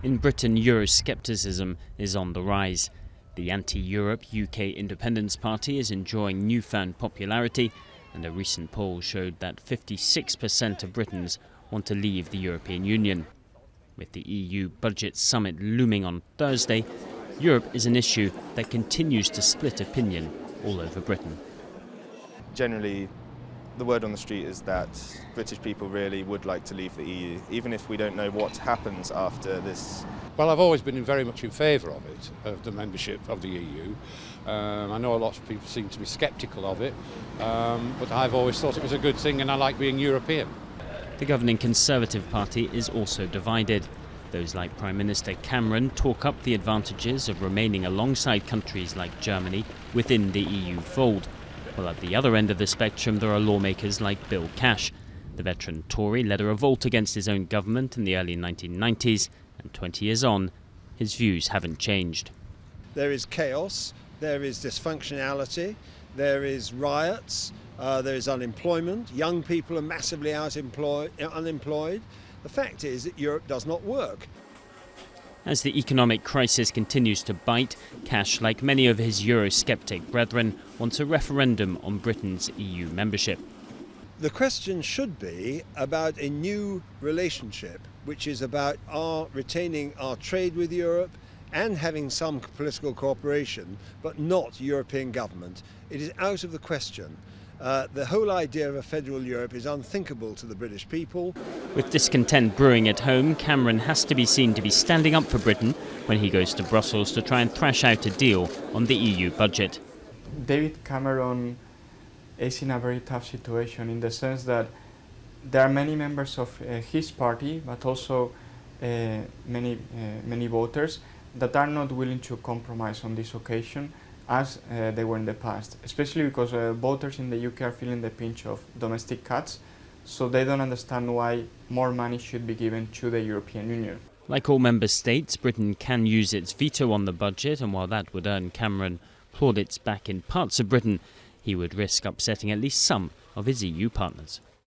In Britain, Euroscepticism is on the rise. The anti-Europe UK Independence Party is enjoying newfound popularity, and a recent poll showed that 56% of Britons want to leave the European Union. With the EU budget summit looming on Thursday, Europe is an issue that continues to split opinion all over Britain. Generally, the word on the street is that British people really would like to leave the EU, even if we don't know what happens after this. Well, I've always been very much in favour of it, of the membership of the EU. I know a lot of people seem to be sceptical of it, but I've always thought it was a good thing, and I like being European. The governing Conservative Party is also divided. Those like Prime Minister Cameron talk up the advantages of remaining alongside countries like Germany within the EU fold. While at the other end of the spectrum there are lawmakers like Bill Cash. The veteran Tory led a revolt against his own government in the early 1990s, and 20 years on, his views haven't changed. There is chaos, there is dysfunctionality, there is riots, there is unemployment, young people are massively unemployed. The fact is that Europe does not work. As the economic crisis continues to bite, Cash, like many of his Eurosceptic brethren, wants a referendum on Britain's EU membership. The question should be about a new relationship, which is about retaining our trade with Europe and having some political cooperation, but not European government. It is out of the question. The whole idea of a federal Europe is unthinkable to the British people. With discontent brewing at home, Cameron has to be seen to be standing up for Britain when he goes to Brussels to try and thrash out a deal on the EU budget. David Cameron is in a very tough situation in the sense that there are many members of his party, but also many voters that are not willing to compromise on this occasion as they were in the past, especially because voters in the UK are feeling the pinch of domestic cuts, so they don't understand why more money should be given to the European Union. Like all member states, Britain can use its veto on the budget, and while that would earn Cameron plaudits back in parts of Britain, he would risk upsetting at least some of his EU partners.